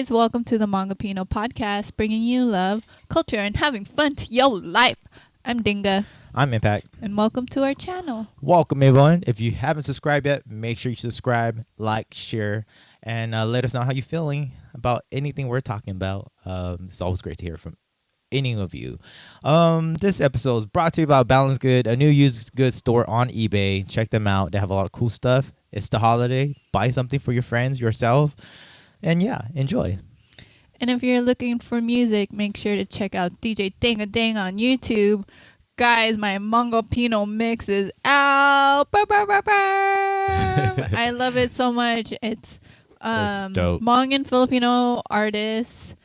guys, welcome to the Hmongipino Podcast, bringing you love, culture, and having fun to your life. I'm Danga. I'm Impact. And welcome to our channel. Welcome, everyone. If you haven't subscribed yet, make sure you subscribe, like, share, and let us know how you're feeling about anything we're talking about. It's always great to hear from any of you. This episode is brought to you by Boundless Goodz, a new used goods store on eBay. Check them out. They have a lot of cool stuff. It's the holiday. Buy something for your friends, yourself, and yeah, enjoy. And if you're looking for music, make sure to check out DJ Danga Dang on YouTube. Guys, my Hmongipino mix is out. I love it so much. It's dope. Hmong and Filipino artists,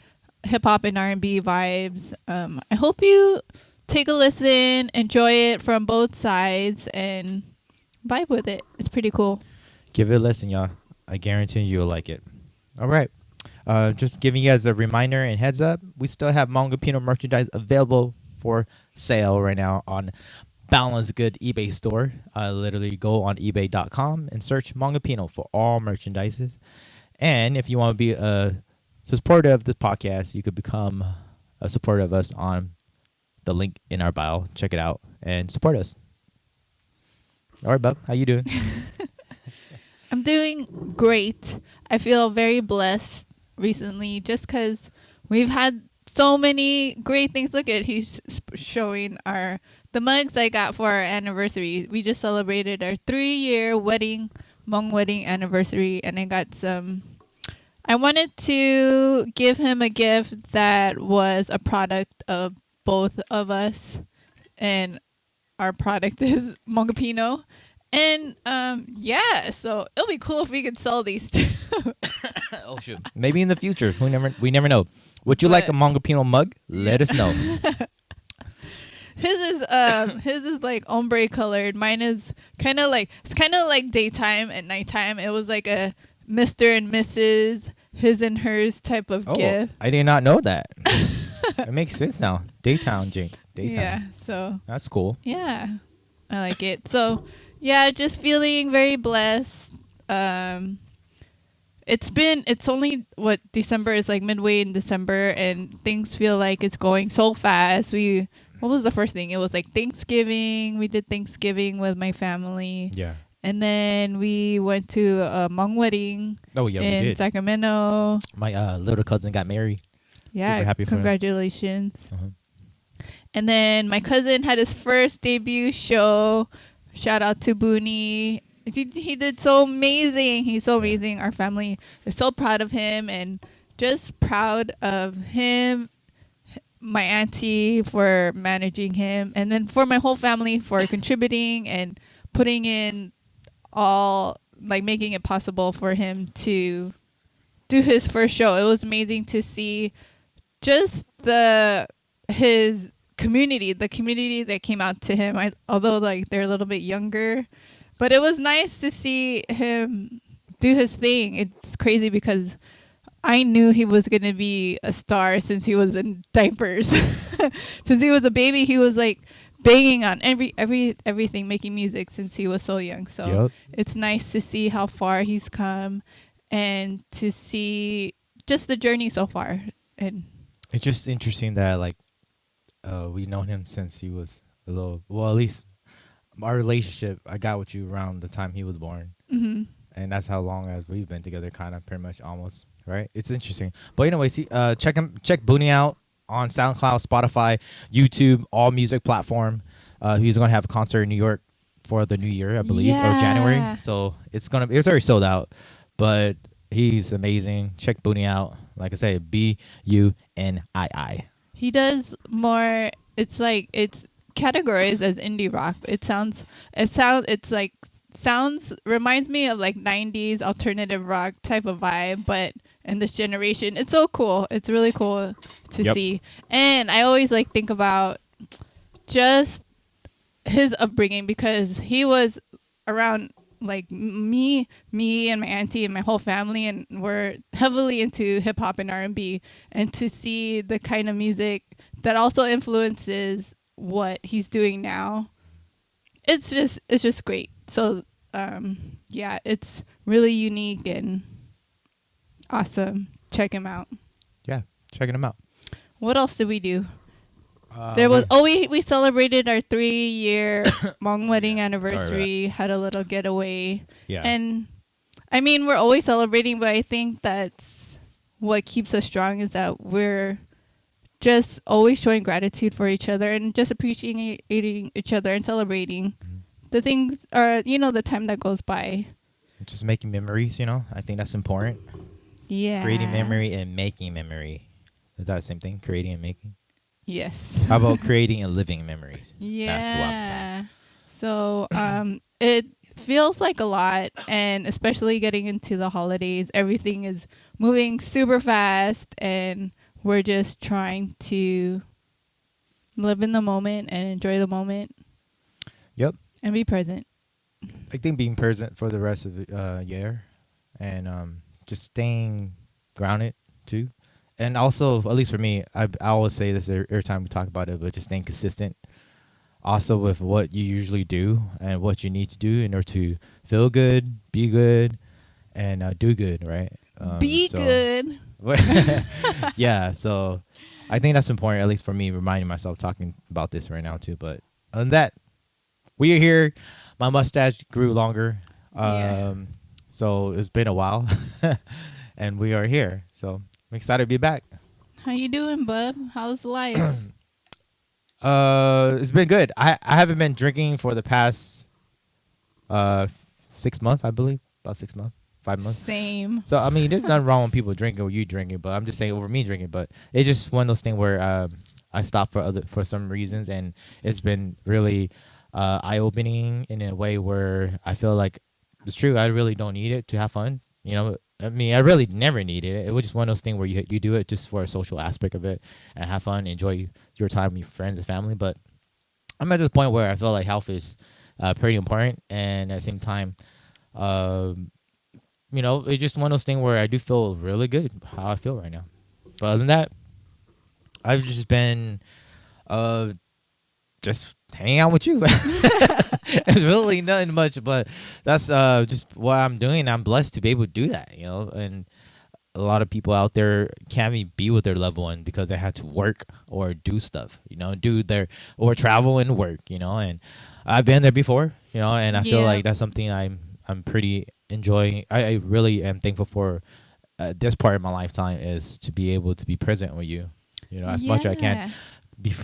hip hop and R&B vibes. I hope you take a listen, enjoy it from both sides, and vibe with it. It's pretty cool. Give it a listen, y'all. I guarantee you'll like it. All right. Just giving you guys a reminder and heads up, we still have Hmongipino merchandise available for sale right now on Boundless Goodz eBay store. Literally go on ebay.com and search Hmongipino for all merchandises. And if you want to be a supporter of this podcast, you could become a supporter of us on the link in our bio. Check it out and support us. All right, bub, how you doing? I'm doing great. I feel very blessed recently just because we've had so many great things. Look at, he's showing the mugs I got for our anniversary. We just celebrated our 3-year Hmong wedding anniversary, and I got some. I wanted to give him a gift that was a product of both of us, and our product is Hmongipino. And so it'll be cool if we could sell these too. Oh shoot! Maybe in the future, we never know. Would you like a Hmongipino mug? Let us know. His is like ombre colored. Mine is kind of like daytime and nighttime. It was like a Mr. and Mrs. his and hers type of gift. I did not know that. It makes sense now. Daytime. Yeah, so that's cool. Yeah, I like it. So yeah, just feeling very blessed. It's only December is like midway in December, and things feel like it's going so fast. What was the first thing? It was like Thanksgiving. We did Thanksgiving with my family. Yeah. And then we went to a Hmong wedding. Oh yeah, we in did. Sacramento. My little cousin got married. Yeah, super happy for congratulations. him. And then my cousin had his first debut show. Shout out to Booney. He did so amazing. He's so amazing. Our family is so proud of him and just proud of him, my auntie for managing him, and then for my whole family for contributing and putting in all, like making it possible for him to do his first show. It was amazing to see just his community, the community that came out to him. Although like they're a little bit younger, but it was nice to see him do his thing. It's crazy because I knew he was going to be a star since he was in diapers. Since he was a baby, he was like banging on everything, making music since he was so young. So It's nice to see how far he's come and to see just the journey so far. And it's just interesting that we've known him since he was a little. Well, at least our relationship, I got with you around the time he was born. Mm-hmm. And that's how long as we've been together, kind of, pretty much, almost, right? It's interesting. But anyway, check Booney out on SoundCloud, Spotify, YouTube, all music platform. He's gonna have a concert in New York for the New Year, I believe, or January. So it's already sold out, but he's amazing. Check Booney out. Like I say, Bunii. He does more. It's like it's categorized as indie rock. Reminds me of like 90s alternative rock type of vibe, but in this generation, it's so cool. It's really cool to see. And I always think about just his upbringing, because he was around like me and my auntie and my whole family, and we're heavily into hip hop and R&B, and to see the kind of music that also influences what he's doing now, it's just great. So it's really unique and awesome. check him out. Yeah, checking them out. What else did we do? There was we celebrated our 3-year Hmong wedding anniversary. Had a little getaway. Yeah. And I mean, we're always celebrating, but I think that's what keeps us strong is that we're just always showing gratitude for each other and just appreciating each other and celebrating the things or the time that goes by. Just making memories, I think that's important. Yeah. Creating memory and making memory. Is that the same thing? Creating and making? Yes. How about creating and living memories? Yeah. That's what I'm saying. So it feels like a lot, and especially getting into the holidays, everything is moving super fast, and we're just trying to live in the moment and enjoy the moment. Yep. And be present. I think being present for the rest of the year and just staying grounded too. And also, at least for me, I always say this every time we talk about it, but just staying consistent. Also with what you usually do and what you need to do in order to feel good, be good, and do good, right? Good. Yeah, so I think that's important, at least for me, reminding myself talking about this right now too. But other than that, we are here. My mustache grew longer. So it's been a while. And we are here. So I'm excited to be back. How you doing, bub? How's life? It's been good. I haven't been drinking for the past 6 months, I believe. About 6 months, 5 months. Same. So I mean, there's nothing wrong with people drinking or you drinking, but I'm just saying over me drinking. But it's just one of those things where I stopped for some reasons, and it's been really eye opening in a way where I feel like it's true. I really don't need it to have fun. I mean, I really never needed it. It was just one of those things where you do it just for a social aspect of it and have fun, enjoy your time with your friends and family. But I'm at this point where I feel like health is pretty important, and at the same time, it's just one of those things where I do feel really good how I feel right now. But other than that, I've just been just hanging out with you. It's really nothing much, but that's just what I'm doing. I'm blessed to be able to do that, and a lot of people out there can't even be with their loved one because they had to work or do stuff, or travel and work, and I've been there before, and I feel like that's something I'm pretty enjoying. I really am thankful for this part of my lifetime is to be able to be present with you, as much as I can.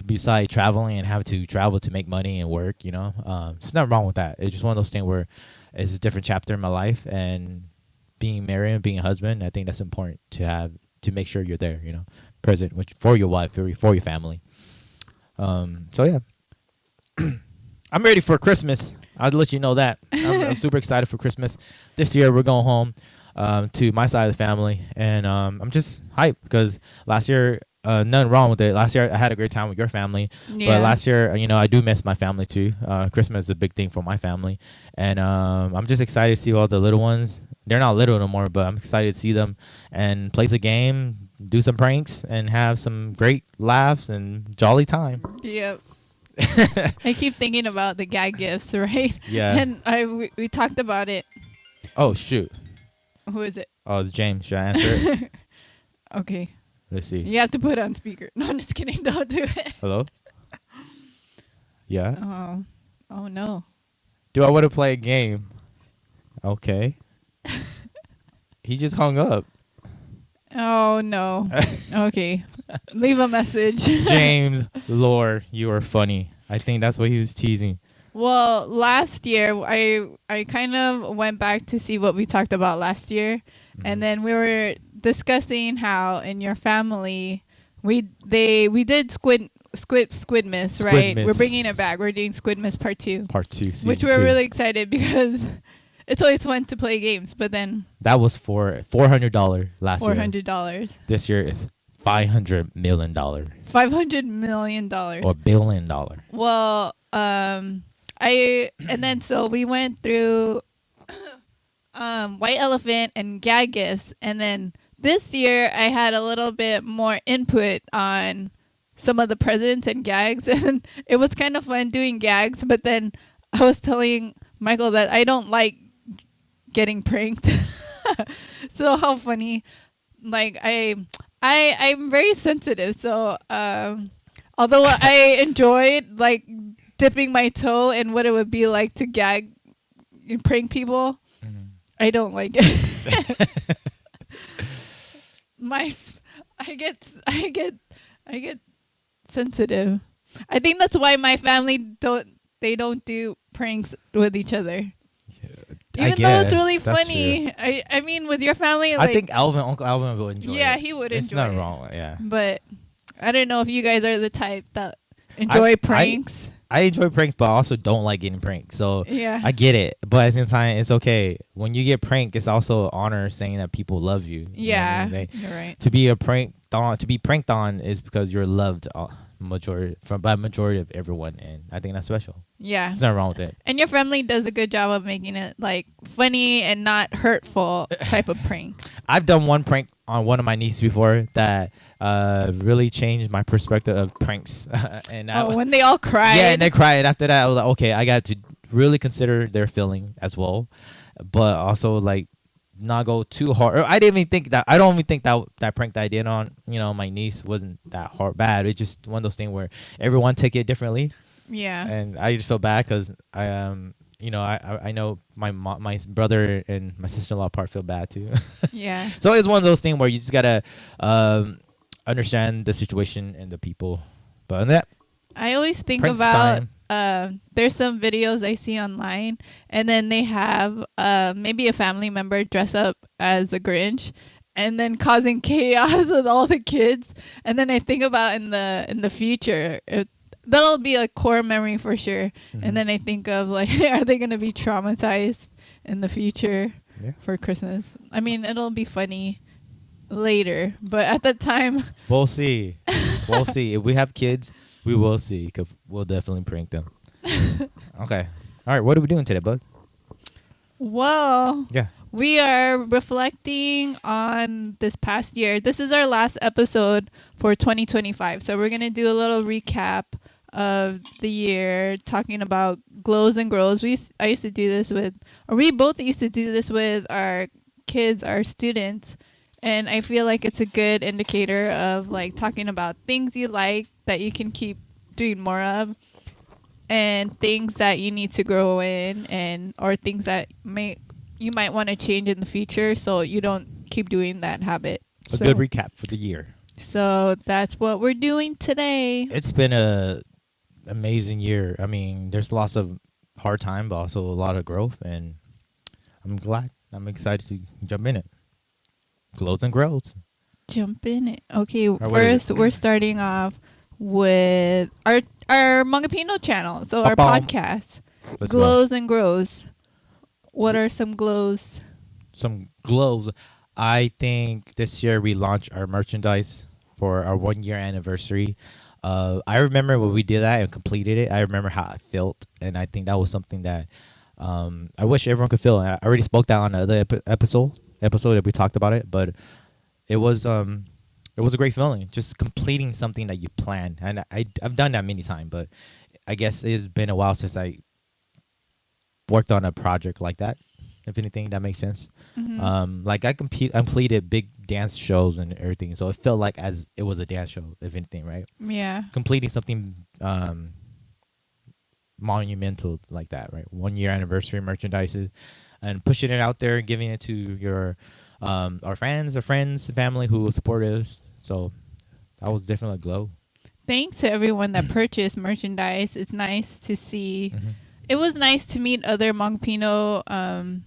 Beside traveling and have to travel to make money and work, there's nothing wrong with that. It's just one of those things where it's a different chapter in my life, and being married and being a husband, I think that's important to have, to make sure you're there, present for your wife, for your family. So yeah, I'm ready for Christmas. I'll let you know that. I'm super excited for Christmas. This year we're going home to my side of the family, and I'm just hyped because last year, nothing wrong with it. Last year I had a great time with your family, but last year, I do miss my family too. Christmas is a big thing for my family, and I'm just excited to see all the little ones. They're not little no more, but I'm excited to see them and play a game, do some pranks, and have some great laughs and jolly time. Yep. I keep thinking about the gag gifts, right? Yeah. And we talked about it. Oh shoot. Who is it? Oh, it's James. Should I answer it? Okay. Let's see. You have to put it on speaker. No, I'm just kidding. Don't do it. Hello? Yeah? Oh no. Do I want to play a game? Okay. He just hung up. Oh no. Okay. Leave a message. James, Lor, you are funny. I think that's what he was teasing. Well, last year I kind of went back to see what we talked about last year, and then we were discussing how in your family we did Squidmas, right? Squidmas. We're bringing it back. We're doing Squidmas Part 2. Part 2, season which we're 2. really excited because it's always fun to play games, but then that was for $400 last year. $400. This year is $500 million. $500 million. Or $1 billion. Well, and then so we went through White Elephant and gag gifts, and then this year I had a little bit more input on some of the presents and gags, and it was kind of fun doing gags, but then I was telling Michael that I don't like getting pranked. So how funny. like I'm very sensitive, so although I enjoyed like dipping my toe in what it would be like to gag and prank people, I don't like it. I get sensitive. I think that's why my family don't do pranks with each other. Even though it's really funny. I mean, with your family, like, I think Uncle Alvin will enjoy it. Yeah, he would enjoy it. There's nothing wrong with it, yeah. But I don't know if you guys are the type that enjoy pranks. I enjoy pranks, but I also don't like getting pranked. So yeah. I get it. But at the same time, it's okay. When you get pranked, it's also an honor saying that people love you. Yeah, you know what I mean? you're right. To be pranked on is because you're loved by majority of everyone, and I think that's special. Yeah, there's nothing wrong with it. And your family does a good job of making it like funny and not hurtful type of prank. I've done one prank on one of my nieces before that really changed my perspective of pranks. And when they all cried. Yeah, and they cried. After that, I was like, okay, I got to really consider their feeling as well, but also like not go too hard. I don't even think that prank that I did on my niece wasn't that bad. It's just one of those things where everyone take it differently. Yeah. And I just feel bad because I know my brother and my sister-in-law part feel bad too. Yeah. So it's one of those things where you just gotta understand the situation and the people. But on that, I always think Prince about there's some videos I see online, and then they have maybe a family member dress up as a Grinch and then causing chaos with all the kids. And then I think about in the future, that'll be a core memory for sure. Mm-hmm. And then I think of like, are they gonna be traumatized in the future for Christmas? I mean, it'll be funny later, but at the time, we'll see. We'll see. If we have kids, we will see. Cause we'll definitely prank them. Okay. All right. What are we doing today, bud? Well, yeah, we are reflecting on this past year. This is our last episode for 2025. So we're going to do a little recap of the year, talking about glows and grows. We both used to do this with our kids, our students. And I feel like it's a good indicator of like talking about things you like that you can keep doing more of, and things that you need to grow in, or things that you might want to change in the future so you don't keep doing that habit. A good recap for the year. So that's what we're doing today. It's been a amazing year. I mean, there's lots of hard time, but also a lot of growth, and I'm excited to jump in it. Glows and grows. Jump in it. Okay, first we're starting off with our Hmongipino channel. So our podcast. Glows and grows. What are some glows? Some glows. I think this year we launched our merchandise for our 1 year anniversary. I remember when we did that and completed it. I remember how I felt, and I think that was something that I wish everyone could feel. And I already spoke that on the other episode that we talked about it, but it was a great feeling, just completing something that you planned. And I've done that many times, but I guess it's been a while since I worked on a project like that, if anything, that makes sense. Mm-hmm. Like I completed big dance shows and everything, so it felt like as it was a dance show, if anything, right? Yeah. Completing something monumental like that, right? 1 year anniversary merchandise, and pushing it out there, giving it to your our friends, family who support us. So that was definitely a glow. Thanks to everyone that purchased merchandise. It's nice to see. Mm-hmm. It was nice to meet other Hmongipino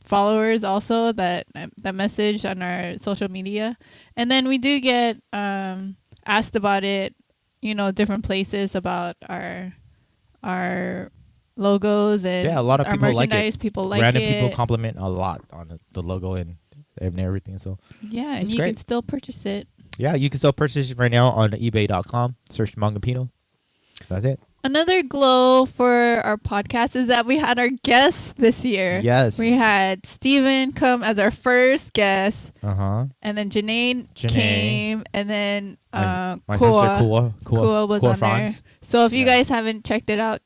followers also that messaged on our social media. And then we do get asked about it, different places about our logos and a lot of our people merchandise. like it. People like Random it. people compliment a lot on the logo and everything. So yeah, and you can still purchase it. Yeah, you can still purchase it right now on ebay.com. Search Hmongipino. That's it. Another glow for our podcast is that we had our guests this year. Yes. We had Steven come as our first guest. Uh-huh. And then Janae came. And then my sister Kua was on there. So if you guys haven't checked it out,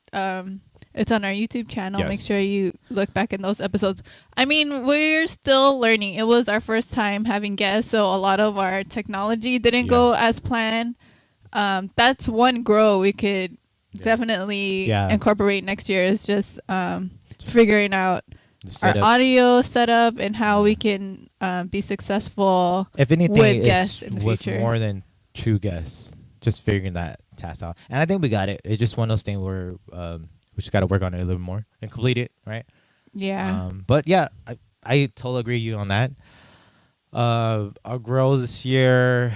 It's on our YouTube channel. Make Yes. sure you look back in those episodes. I mean, we're still learning. It was our first time having guests, so a lot of our technology didn't Yeah. go as planned. That's one grow we could definitely incorporate next year. Is just figuring out our audio setup and how we can be successful. If anything, with guests in the with future. more than 2 guests, just figuring that task out. And I think we got it. It's just one of those things where we just got to work on it a little more and complete it, right? Yeah. But yeah, I totally agree with you on that. Our growth this year.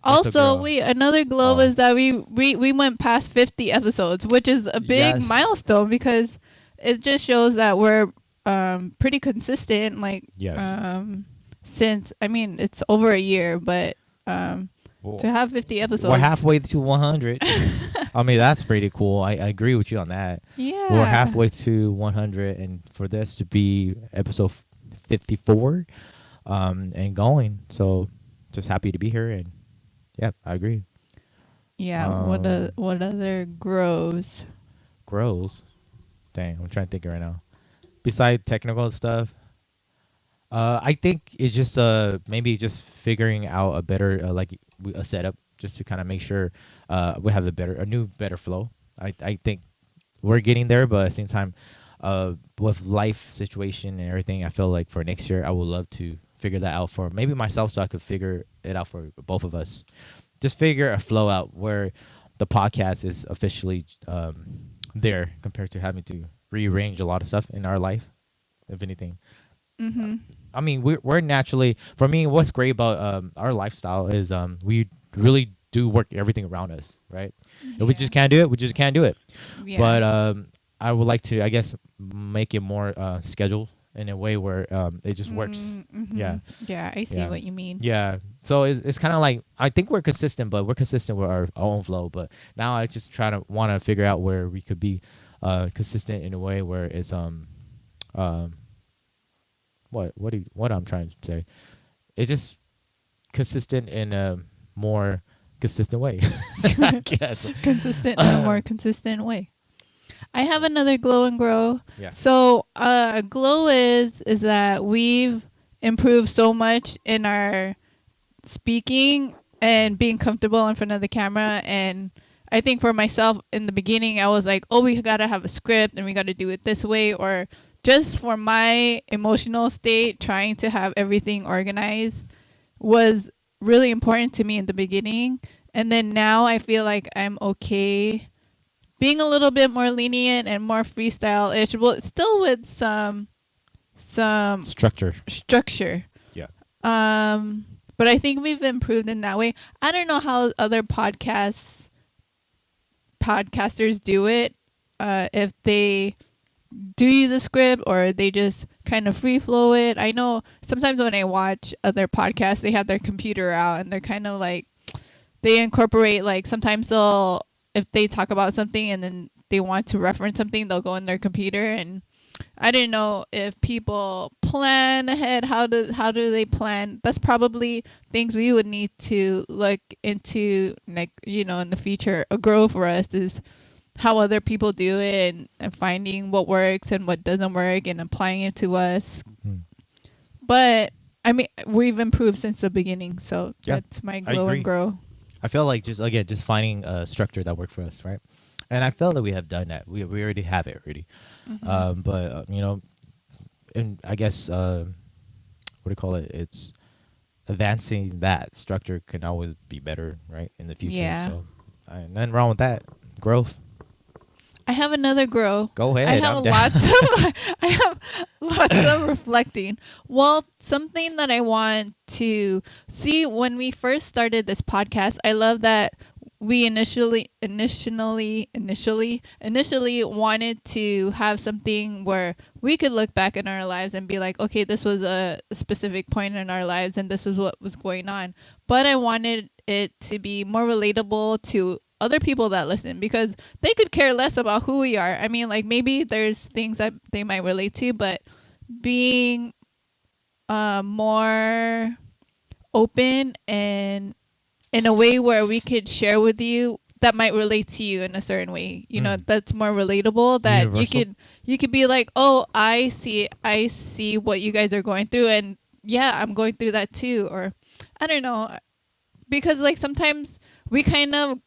Also, another glow is that we went past 50 episodes, which is a big milestone because it just shows that we're pretty consistent. Like, since, I mean, it's over a year, but to have 50 episodes. We're halfway to 100. I mean, that's pretty cool. I agree with you on that. Yeah. We're halfway to 100, and for this to be episode 54 and going. So just happy to be here, and yeah, I agree. Yeah. What other grows? Grows? Dang, I'm trying to think right now. Besides technical stuff, I think it's just maybe just figuring out a better a setup just to kind of make sure we have a better flow. I think we're getting there, but at the same time, with life situation and everything, I feel like for next year I would love to figure that out for maybe myself, so I could figure it out for both of us. Just figure a flow out where the podcast is officially there compared to having to rearrange a lot of stuff in our life, if anything. Mm-hmm. I mean, we're naturally, for me, what's great about our lifestyle is we really do work everything around us, right? If we just can't do it, we just can't do it. Yeah. But I would like to, I guess, make it more scheduled in a way where it just works. Mm-hmm. Yeah. Yeah, I see what you mean. Yeah. So it's kind of like, I think we're consistent, but we're consistent with our own flow. But now I just want to figure out where we could be consistent in a way where it's what I'm trying to say. It's just consistent in a more consistent way. I guess. Consistent in a more consistent way. I have another glow and grow. Yeah. So glow is that we've improved so much in our speaking and being comfortable in front of the camera. And I think for myself in the beginning, I was like, oh, we got to have a script and we got to do it this way, or just for my emotional state, trying to have everything organized was really important to me in the beginning. And then now I feel like I'm okay being a little bit more lenient and more freestyle-ish, well, still with some structure. Yeah. But I think we've improved in that way. I don't know how other podcasters do it, if they do use a script or they just kind of free flow it. I know sometimes when I watch other podcasts, they have their computer out and they're kind of like, they incorporate, like, sometimes if they talk about something and then they want to reference something, they'll go in their computer. And I didn't know if people plan ahead. How do they plan? That's probably things we would need to look into, like, in the future. A grow for us is how other people do it and finding what works and what doesn't work and applying it to us. Mm. But I mean, we've improved since the beginning, so that's my glow and grow. I feel like just finding a structure that worked for us, right? And I feel that we have done that. We already have it already. Mm-hmm. But and I guess what do you call it? It's advancing that structure can always be better, right, in the future. Yeah. So nothing wrong with that. Growth. I have another grow. Go ahead. I have lots of reflecting. Well, something that I want to see when we first started this podcast, I love that we initially wanted to have something where we could look back in our lives and be like, okay, this was a specific point in our lives and this is what was going on. But I wanted it to be more relatable to other people that listen, because they could care less about who we are. I mean, like, maybe there's things that they might relate to, but being more open and in a way where we could share with you that might relate to you in a certain way. You know, Mm. that's more relatable. That Universal. you could be like, oh, I see what you guys are going through, and yeah, I'm going through that too. Or I don't know, because like sometimes we kind of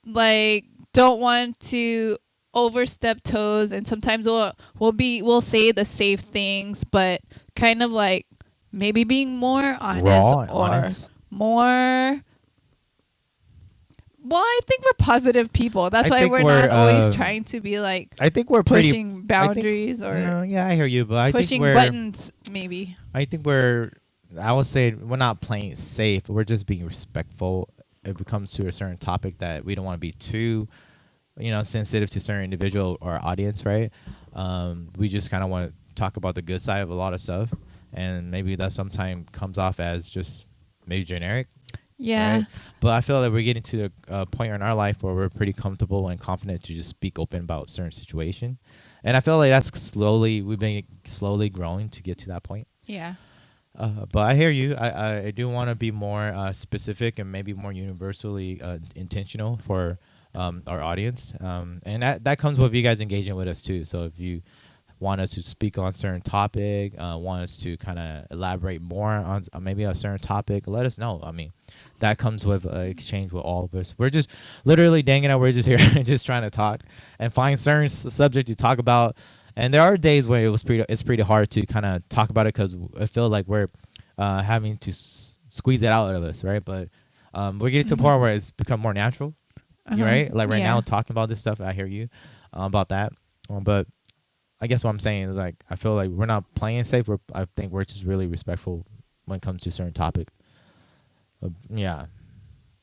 like don't want to overstep toes, and sometimes we'll say the safe things, but kind of like maybe being more honest Raw and or honest. more. Well, I think we're positive people. That's I why think we're we're, not always trying to be like I think we're pretty. pushing boundaries or No, yeah, I hear you, but I pushing think we're. buttons, maybe. I think we're. I would say we're not playing it safe. We're just being respectful. If it comes to a certain topic that we don't want to be too, sensitive to certain individual or audience, right? We just kind of want to talk about the good side of a lot of stuff, and maybe that sometimes comes off as just maybe generic. Yeah. Right? But I feel that we're getting to a point in our life where we're pretty comfortable and confident to just speak open about certain situation, and I feel like we've been slowly growing to get to that point. Yeah. But I hear you. I do want to be more specific and maybe more universally intentional for our audience, and that comes with you guys engaging with us too. So if you want us to speak on a certain topic, want us to kind of elaborate more on maybe a certain topic, let us know. I mean, that comes with exchange with all of us. We're just literally danging out. We're just here, just trying to talk and find certain subject to talk about. And there are days where it's pretty hard to kind of talk about it because I feel like we're having to squeeze it out of us, right? But we're getting to a point where it's become more natural, right? Like right now, talking about this stuff, I hear you about that. But I guess what I'm saying is like I feel like we're not playing safe. I think we're just really respectful when it comes to a certain topic. Yeah,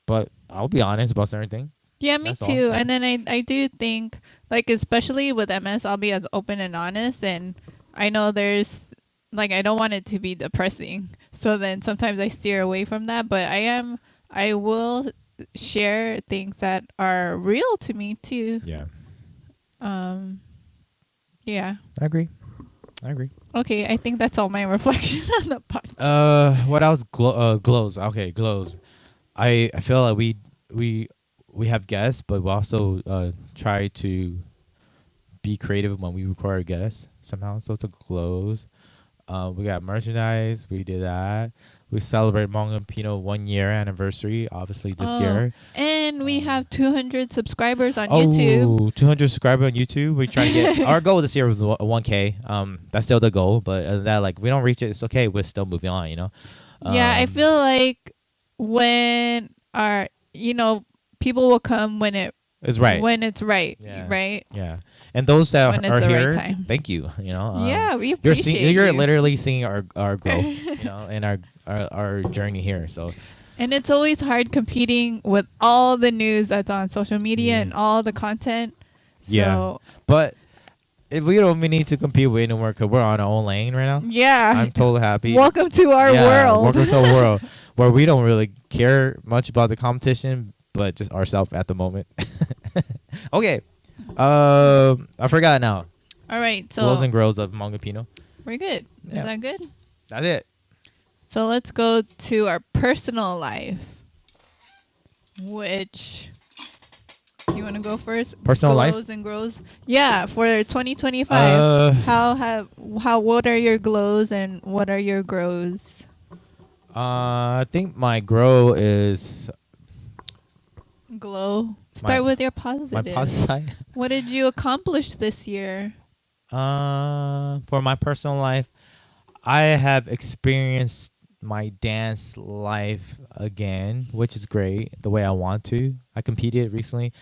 but I'll be honest about certain things. Yeah, me That's all. too. And then I do think, like, especially with MS, I'll be as open and honest. And I know there's, like, I don't want it to be depressing. So then sometimes I steer away from that. But I will share things that are real to me too. Yeah, Yeah. I agree. Okay, I think that's all my reflection on the podcast. What else? GLOWS. Okay, GLOWS. I feel like we have guests, but we also try to be creative when we record guests somehow. So it's a GLOWS. We got merchandise. We did that. We celebrate Hmongipino 1 year anniversary, obviously this year. And we have 200 subscribers on YouTube. Oh, 200 subscribers on YouTube. We try to get our goal this year was 1K. That's still the goal, but other than that, like we don't reach it, it's okay. We're still moving on, Yeah, I feel like when people will come when it's right. When it's right, Yeah. right? Yeah. And those that When it's are the right here, time. thank you. Yeah, we you're appreciate you're you. literally seeing our growth, and our journey here. So And it's always hard competing with all the news that's on social media and all the content. yeah, So, but if we don't even need to compete with anyone because we're on our own lane right now. yeah. I'm totally happy. Welcome to our world. Welcome to a world where we don't really care much about the competition, but just ourselves at the moment. Okay. I forgot now. All right, so Glows and grows of Hmongipino. we're good. Yeah. Is that good? That's it. So let's go to our personal life, which you want to go first? Personal life? Glows and grows. Yeah, for 2025. What are your glows and what are your grows? I think my grow is Glow. Start with your positive. my positive side. What did you accomplish this year? For my personal life, I have experienced my dance life again, which is great. The way I want to. I competed recently,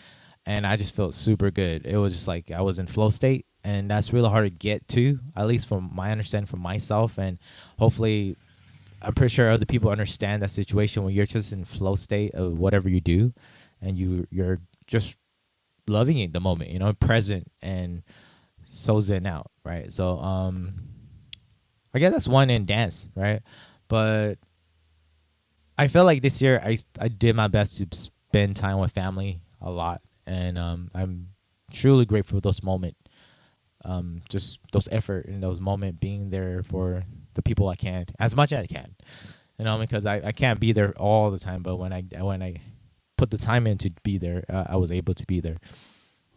and I just felt super good. It was just like I was in flow state, and that's really hard to get to. At least from my understanding, from myself, and hopefully, I'm pretty sure other people understand that situation when you're just in flow state of whatever you do, and you're just loving it the moment, present and so zen out, right? So I guess that's one in dance, right? But I feel like this year I did my best to spend time with family a lot, and I'm truly grateful for those moments, just those effort and those moments being there for the people I can as much as I can, because I can't be there all the time, but when I put put the time in to be there, I was able to be there.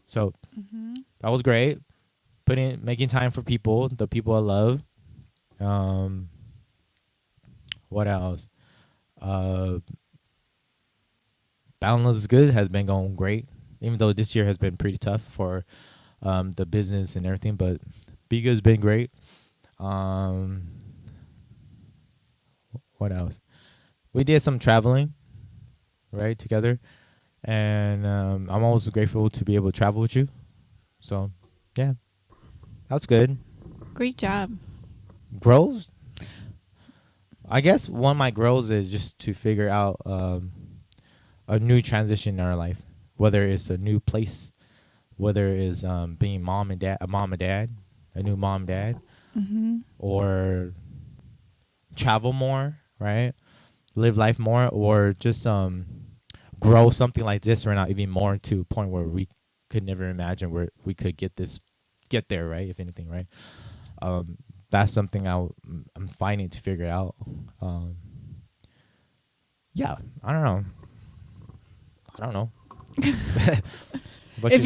So Mm-hmm. that was great. Making time for people, the people I love. What else? Uh, Boundless Good has been going great, even though this year has been pretty tough for the business and everything. But Be Good's been great. What else? We did some traveling, right, together, and I'm always grateful to be able to travel with you. So, yeah, that's good. Great job. Grows. I guess one of my growth is just to figure out a new transition in our life, whether it's a new place, whether it's being mom and dad, a new mom, dad, Mm-hmm. or travel more, right? Live life more, or just grow something like this or not even more to a point where we could never imagine where we could get there, right? If anything, right? That's something I'm finding to figure out. Yeah, I don't know. But If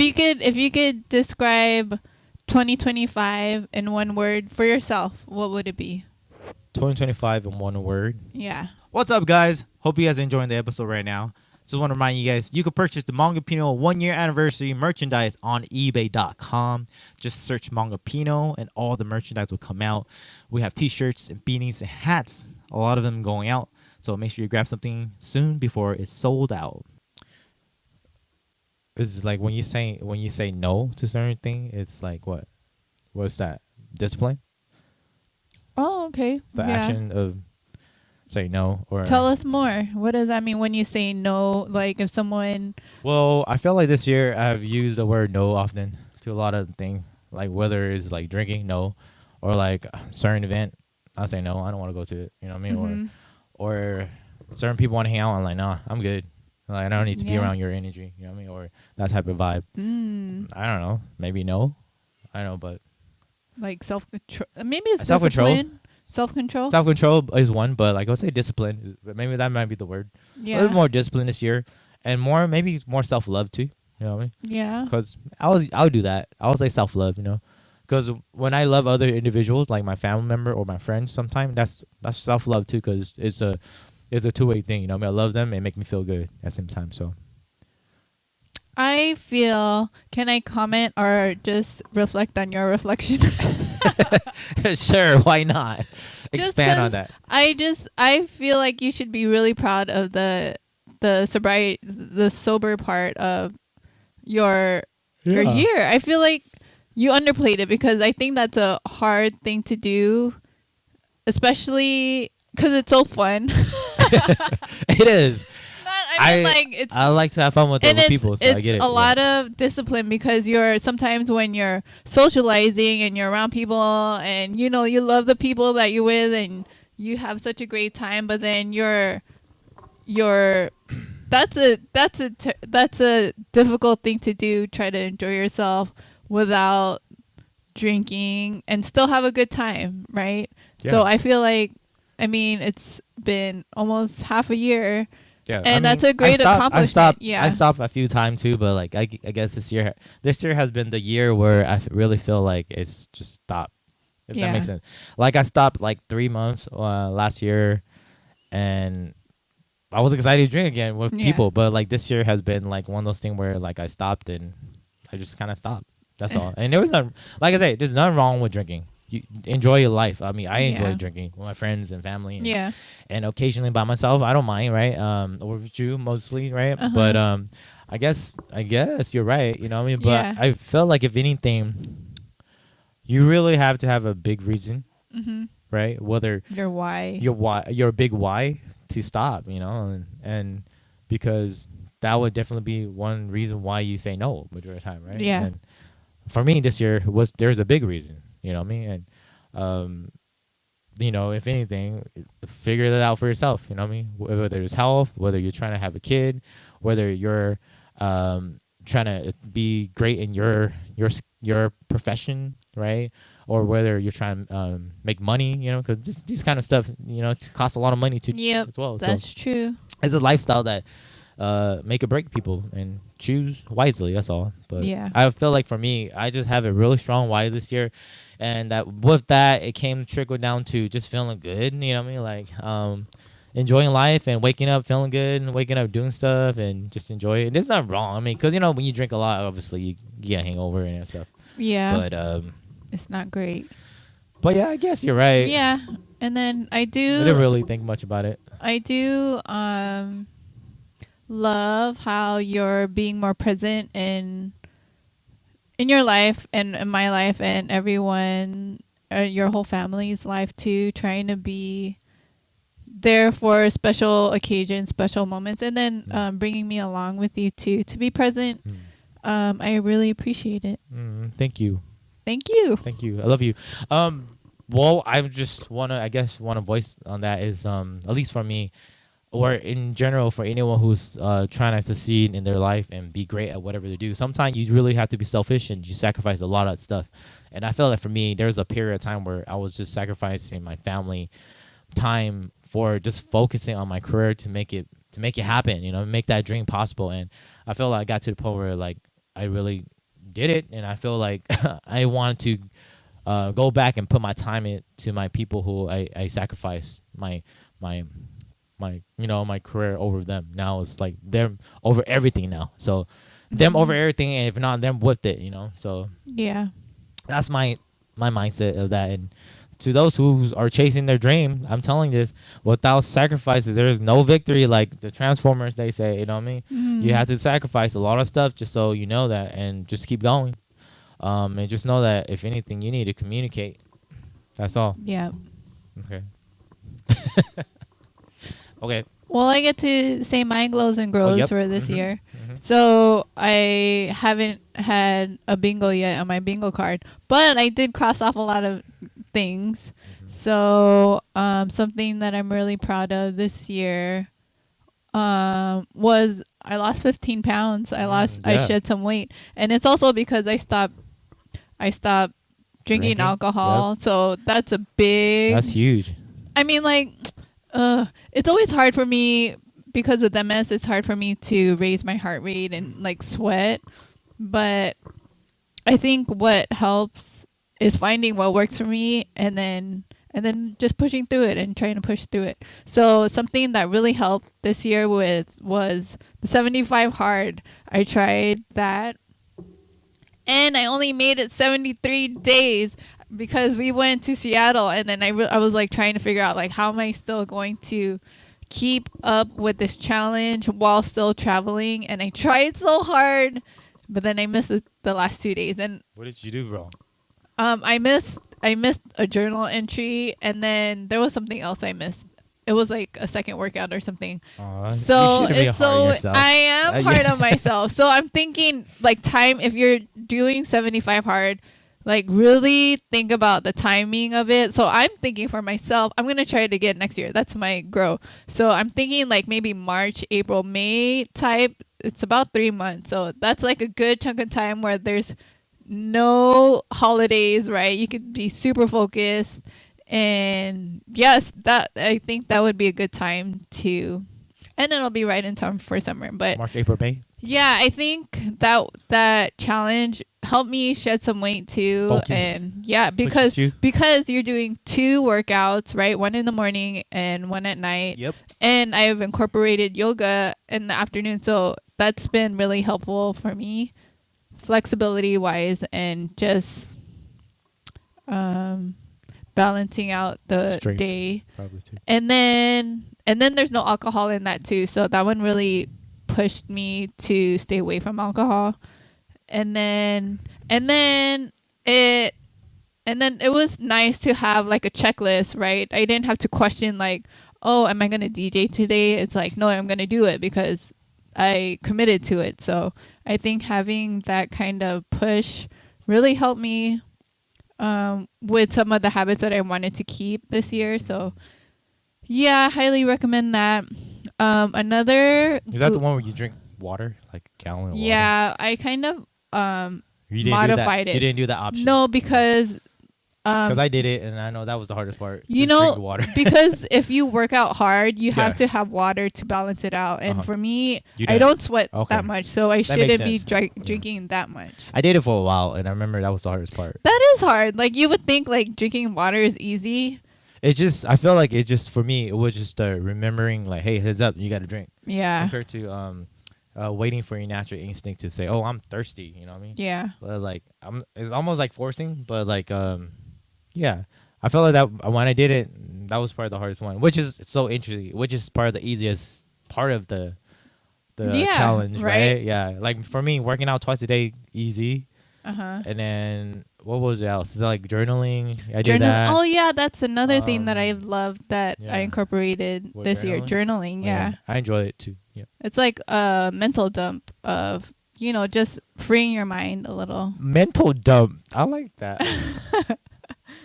you could describe 2025 in one word for yourself, what would it be? 2025 in one word. Yeah. What's up, guys? Hope you guys are enjoying the episode right now. Just want to remind you guys, you can purchase the Hmongipino 1-year anniversary merchandise on ebay.com. Just search Hmongipino and all the merchandise will come out. We have t-shirts and beanies and hats, a lot of them going out. So make sure you grab something soon before it's sold out. This is like when you say no to certain thing, it's like what? What's that? Discipline? Oh, okay. The Yeah. action of say no, or Tell us more. What does that mean when you say no? Like if someone. Well, I feel like this year I've used the word no often to a lot of things, like whether it's like drinking, no, or like a certain event, I say no, I don't want to go to it. You know what I mean? Mhm. Or certain people want to hang out, I'm like, nah, I'm good. Like I don't need to be Yeah. around your energy. You know what I mean? Or that type of vibe. I don't know. Maybe no. I don't know, but Like self-control. Maybe it's Self-control. discipline. Self-control. self-control is one, but like I would say discipline. But maybe that might be the word. A Yeah. little more discipline this year, and maybe more self-love too. You know what I mean? Yeah. Because I would do that. I would say self-love, you know, because when I love other individuals, like my family member or my friends, sometimes that's self-love too, because it's a two-way thing, you know. I mean, I love them and make me feel good at the same time. So I feel. Can I comment or just reflect on your reflection? sure, why not? Just Expand 'cause on that. I feel like you should be really proud of the sobriety, the sober part of your year. I feel like you underplayed it because I think that's a hard thing to do, especially because it's so fun. It is. I mean, like it's. I like to have fun with And other it's, people, so it's I get it. a lot of discipline because you're sometimes when you're socializing and you're around people and you know you love the people that you're with and you have such a great time, but then that's a difficult thing to do. Try to enjoy yourself without drinking and still have a good time, right? Yeah. So I feel like, I mean, it's been almost half a year. Yeah, And that's a great accomplishment. Yeah. I stopped a few times too, but like I guess this year has been the year where I really feel like it's just stopped. If that makes sense. Like I stopped like 3 months last year, and I was excited to drink again with people. But like this year has been like one of those things where like I stopped and I just kind of stopped. That's all. And there was not, like I say, there's nothing wrong with drinking. You enjoy your life. I mean, I enjoy drinking with my friends and family. And, and occasionally by myself, I don't mind, right? Or with you mostly, right? But I guess you're right. You know what I mean? But I felt like if anything, you really have to have a big reason, right? Whether your why, your big why to stop, you know, and because that would definitely be one reason why you say no majority of the time, right? Yeah. And for me this year there's a big reason. You know what I mean? And, you know, if anything, figure that out for yourself. You know what I mean? Whether it's health, whether you're trying to have a kid, whether you're trying to be great in your profession, right? Or whether you're trying to make money, you know, because these kind of stuff, you know, costs a lot of money to as well. That's true. It's a lifestyle that make or break people, and choose wisely. That's all. But Yeah. I feel like for me, I just have a really strong why this year, and that with that it came trickled down to just feeling good. You know what I mean? Like enjoying life and waking up feeling good and waking up doing stuff and just enjoy it. It's not wrong. I mean, because you know when you drink a lot, obviously you get a hangover and stuff. Yeah. But it's not great. But yeah, I guess you're right. Yeah. And then I I didn't really think much about it. I do love how you're being more present in your life and in my life and everyone, your whole family's life too, trying to be there for special occasions, special moments, and then bringing me along with you too to be present. I really appreciate it. Thank you. Thank you. Thank you. I love you. Well, I just want to voice on that is at least for me, or in general for anyone who's trying to succeed in their life and be great at whatever they do. Sometimes you really have to be selfish and you sacrifice a lot of stuff. And I feel like for me, there was a period of time where I was just sacrificing my family time for just focusing on my career to make it happen, you know, make that dream possible. And I feel like I got to the point where like I really did it, and I feel like I wanted to go back and put my time into my people who I sacrificed my you know my career over them. Now it's like them over everything now. So them over everything, and if not them with it, you know. So Yeah. that's my mindset of that. And to those who are chasing their dream, I'm telling this, without sacrifices, there is no victory. Like the Transformers, they say, you know what I mean? You have to sacrifice a lot of stuff just so you know that, and just keep going. And just know that if anything, you need to communicate. That's all. Yeah. Okay. Okay. Well, I get to say my glows and grows yep. for this year. So I haven't had a bingo yet on my bingo card, but I did cross off a lot of things. So something that I'm really proud of this year was I lost 15 pounds. I shed some weight, and it's also because I stopped drinking alcohol. Yep. So that's that's huge. I mean, like, it's always hard for me because with MS, it's hard for me to raise my heart rate and like sweat. But I think what helps is finding what works for me and then just pushing through it and trying to push through it. So something that really helped this year was the 75 hard. I tried that, and I only made it 73 days because we went to Seattle, and then I was like trying to figure out like how am I still going to keep up with this challenge while still traveling. And I tried so hard, but then I missed the last 2 days. And what did you do wrong? I missed a journal entry, and then there was something else I missed. It was like a second workout or something. So I am hard on myself. So I'm thinking like time, if you're doing 75 hard, like really think about the timing of it. So I'm thinking for myself, I'm going to try it again next year. That's my grow. So I'm thinking like maybe March, April, May type. It's about 3 months. So that's like a good chunk of time where there's no holidays, right? You could be super focused. And yes, that I think that would be a good time to, and then it'll be right in time for summer. But March, April, May. Yeah, I think that challenge helped me shed some weight too. Focus. And yeah, because you're doing 2 workouts, right? One in the morning and one at night. Yep. And I've incorporated yoga in the afternoon, so that's been really helpful for me, flexibility wise, and just balancing out the strength, day. probably too. And then there's no alcohol in that too, so that one really pushed me to stay away from alcohol. And then it was nice to have like a checklist, right? I didn't have to question like, oh, am I going to DJ today? It's like, no, I'm going to do it because I committed to it. So I think having that kind of push really helped me with some of the habits that I wanted to keep this year. So yeah, highly recommend that. Another is that the one where you drink water, like a gallon of water? Yeah, I kind of you didn't modified it. You didn't do that option. No, because Because I did it, and I know that was the hardest part. You Just drink know, water. because if you work out hard, you Yeah. have to have water to balance it out. And for me, You I don't sweat Okay. that much, so I That makes shouldn't be sense. drinking that much. I did it for a while, and I remember that was the hardest part. That is hard. Like you would think, like drinking water is easy. It's just, I feel like it just, for me, it was just remembering, like, hey, heads up, you got to drink. Yeah. Compared to waiting for your natural instinct to say, oh, I'm thirsty. You know what I mean? Yeah. But, like, it's almost like forcing, but like, yeah. I felt like that when I did it, that was probably the hardest one, which is so interesting, which is part of the easiest part of the Yeah, challenge, right? right? Yeah. Like for me, working out twice a day, easy. Uh-huh. And then what was it else? Is it like journaling? I did that. Oh yeah, that's another thing that I've loved that yeah. I incorporated What, this year. Journaling, Oh, yeah. I enjoy it too. Yeah. It's like a mental dump of, just freeing your mind a little. Mental dump. I like that.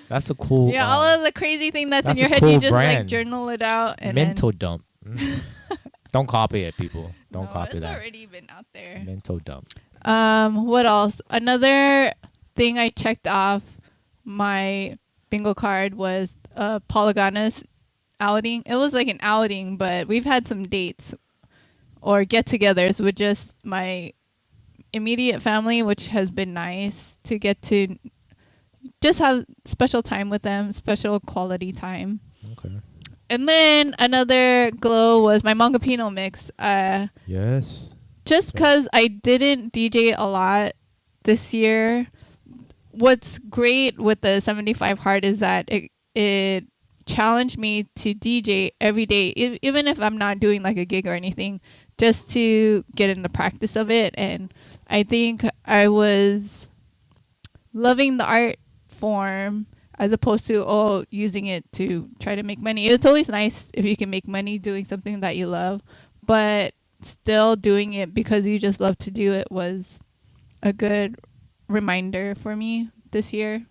That's a cool. Yeah, all of the crazy thing that's in that's your a head, cool you just like brand. journal it out and mental dump. Don't copy it, people. Don't copy it's that. already been out there. Mental dump. What else? Another thing I checked off my bingo card was Polygynous outing. It was like an outing, but we've had some dates or get-togethers with just my immediate family, which has been nice to get to just have special time with them, special quality time. Okay. And then another glow was my Hmongipino mix. Yes. Just because I didn't DJ a lot this year, what's great with the 75 Hard is that it challenged me to DJ every day, even if I'm not doing like a gig or anything, just to get in the practice of it. And I think I was loving the art form as opposed to using it to try to make money. It's always nice if you can make money doing something that you love, but still doing it because you just love to do it was a good reminder for me this year.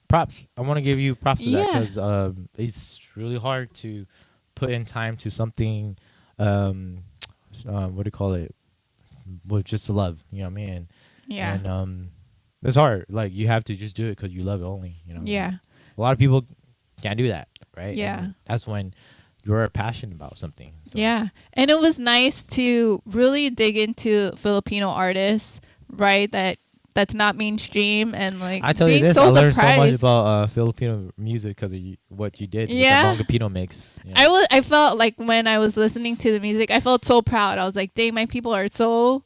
Props. I want to give you props for that Yeah. because it's really hard to put in time to something. What do you call it? With just the love, you know what I mean? Yeah. And it's hard. Like you have to just do it because you love it only. You know. Yeah. A lot of people can't do that, right? Yeah. And that's when you're passionate about something. So. Yeah. And it was nice to really dig into Filipino artists, right? That's not mainstream and like I tell you being this, so I learned surprised. so much about Filipino music because of what you did Yeah. with the Hmongipino mix. Yeah. I felt like when I was listening to the music, I felt so proud. I was like, dang, my people are so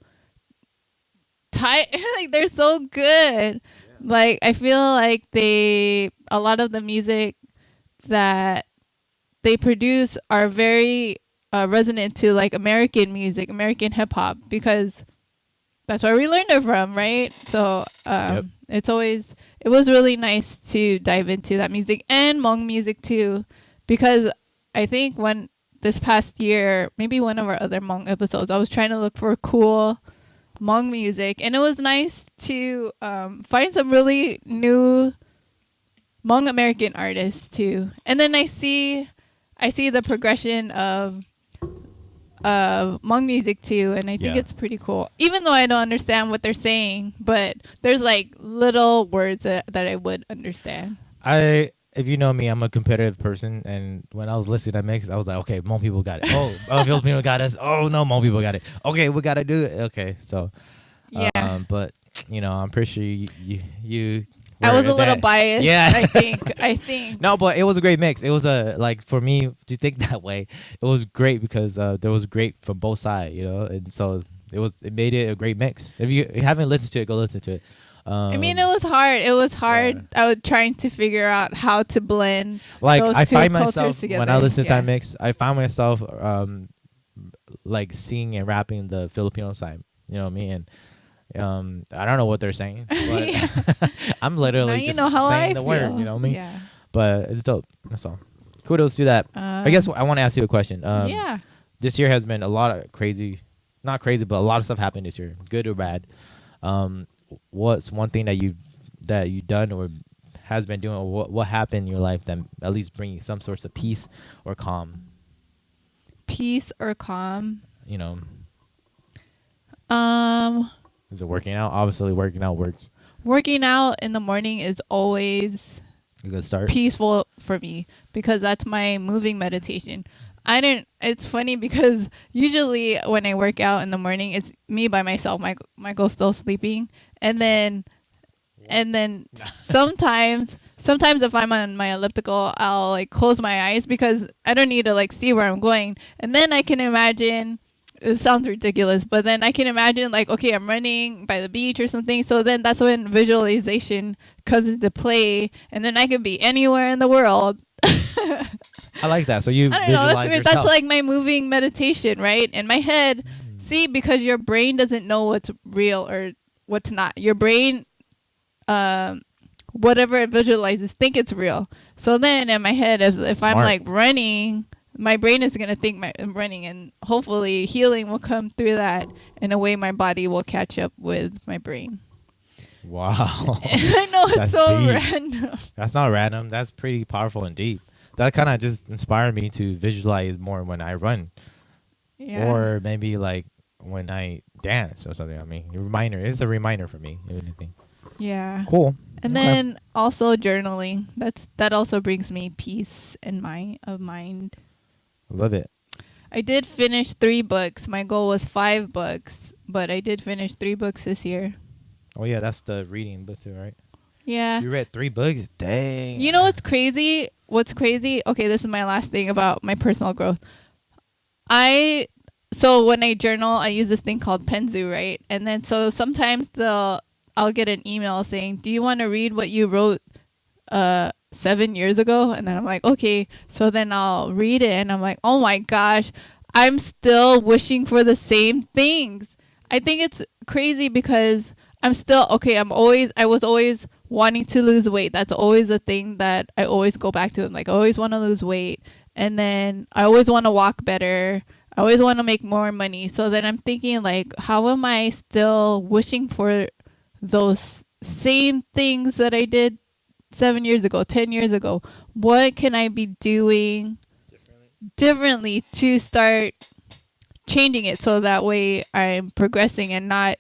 tight. Like they're so good. Like I feel like a lot of the music that they produce are very resonant to like American music, American hip hop, because that's where we learned it from, right? So it was really nice to dive into that music and Hmong music too, because I think when this past year, maybe one of our other Hmong episodes, I was trying to look for cool Hmong music, and it was nice to find some really new Hmong American artists too. And then I see the progression of Hmong music too, and I think Yeah. it's pretty cool. Even though I don't understand what they're saying, but there's like little words that I would understand. If you know me, I'm a competitive person, and when I was listening to that mix, I was like, okay, Hmong people got it. Oh, Filipino got us. Oh no, Hmong people got it. Okay, we gotta do it. Okay, so Yeah. but I'm pretty sure you I was a little that- biased. Yeah. I think. No, but it was a great mix. It was like for me to think that way, it was great because there was great from both sides, and so it made it a great mix. If you haven't listened to it, go listen to it. I mean, it was hard. It was hard. Yeah. I was trying to figure out how to blend. Like those I two find cultures myself when I together. listen to Yeah. that mix, I find myself like singing and rapping the Filipino side. You know what I mean? And I don't know what they're saying, but I'm literally Now you just know how saying I the feel. word. You know what I mean? Yeah. But it's dope. That's all. Kudos to that. I guess I want to ask you a question. Yeah. This year has been a lot of not crazy, but a lot of stuff happened this year, good or bad. What's one thing that you done or has been doing, or what happened in your life that at least bring you some sorts of peace or calm? Peace or calm. Is it working out? Obviously, working out works. Working out in the morning is always A good start. peaceful for me because that's my moving meditation. It's funny because usually when I work out in the morning, it's me by myself. Michael's still sleeping. And then sometimes if I'm on my elliptical, I'll like close my eyes because I don't need to like see where I'm going. And then I can imagine, it sounds ridiculous, but then I can imagine like, okay, I'm running by the beach or something. So then that's when visualization comes into play, and then I can be anywhere in the world. I like that. So you I don't know. visualize yourself. That's like my moving meditation, right? In my head, see, because your brain doesn't know what's real or what's not. Your brain, whatever it visualizes, think it's real. So then in my head, if I'm like running, my brain is going to think I'm running, and hopefully healing will come through that in a way my body will catch up with my brain. Wow. I know it's That's so deep. random. That's not random. That's pretty powerful and deep. That kind of just inspired me to visualize more when I run. Yeah. Or maybe like when I dance or something. I mean, a reminder. It's a reminder for me, if anything. Yeah. Cool. And then also journaling. That also brings me peace and mind. Love it. I did finish 3 books. My goal was 5 books, but I did finish 3 books this year. Oh yeah, that's the reading book too, right? Yeah. You read 3 books? Dang. You know what's crazy? Okay, this is my last thing about my personal growth. So when I journal, I use this thing called Penzu, right? And then so sometimes I'll get an email saying, "Do you want to read what you wrote 7 years ago?" And then I'm like, "Okay." So then I'll read it and I'm like, "Oh my gosh, I'm still wishing for the same things." I think it's crazy because I'm still okay. I was always wanting to lose weight. That's always a thing that I always go back to. I'm like, I always want to lose weight. And then I always want to walk better. I always want to make more money. So then I'm thinking like, how am I still wishing for those same things that I did 7 years ago, 10 years ago? What can I be doing differently to start changing it so that way I'm progressing and not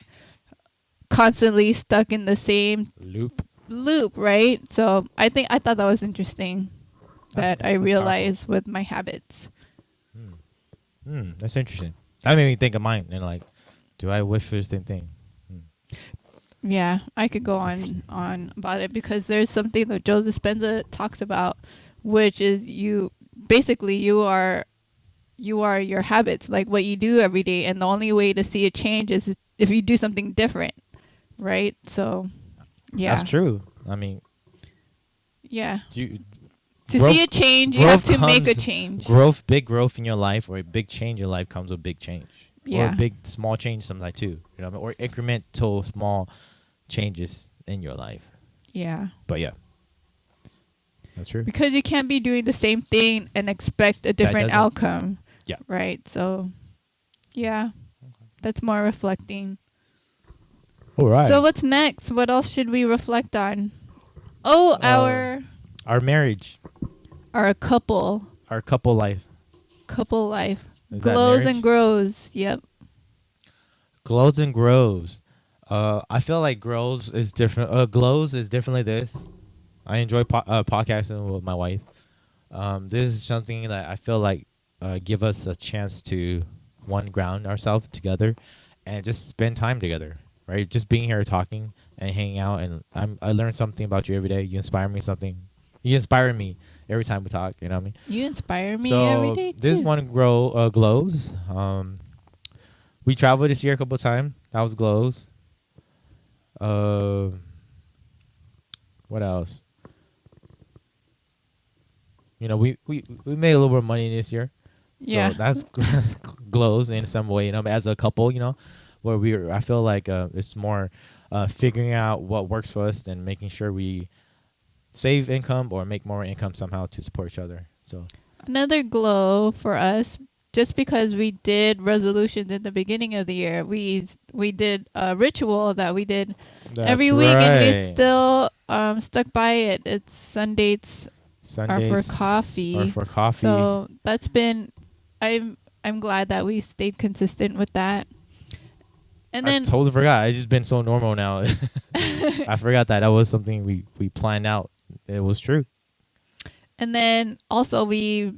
constantly stuck in the same loop, right? So I thought that was interesting that I realized with my habits. That's interesting. That made me think of mine and like, do I wish for the same thing? Yeah, I could go on about it because there's something that Joe Dispenza talks about, which is you are your habits, like what you do every day, and the only way to see a change is if you do something different, right? So, yeah, That's true. I mean, yeah. To Growth- see a change, you have to make a change. Big growth in your life, or a big change in your life comes with big change. Yeah. Or a big small change, something like too. You know, or incremental small changes in your life. Yeah. But yeah, that's true. Because you can't be doing the same thing and expect a different doesn't- outcome. Yeah. Right. So, yeah, that's more reflecting. All right. So what's next? What else should we reflect on? Oh, our marriage, our couple life. life. Is that Glows marriage? and grows. Yep. Glows and grows. I feel like grows is different. Glows is differently this. I enjoy podcasting with my wife. This is something that I feel like give us a chance to ground ourselves together and just spend time together. Right, just being here, talking and hanging out, and I learn something about you every day. You inspire me something. You inspire me every time we talk. You know what I mean? You inspire me So every day too. this one glows. We traveled this year a couple of times. That was glows. What else? You know, we made a little more money this year. Yeah. So that's glows in some way. You know, as a couple. You know, where I feel like it's more figuring out what works for us and making sure we save income or make more income somehow to support each other. So Another glow for us, just because we did resolutions in the beginning of the year, we did a ritual that we did every week, and we still stuck by it. It's Sundays are for coffee. So that's been, I'm glad that we stayed consistent with that. And then I totally forgot. It's just been so normal now. I forgot that was something we planned out it was true. And then also we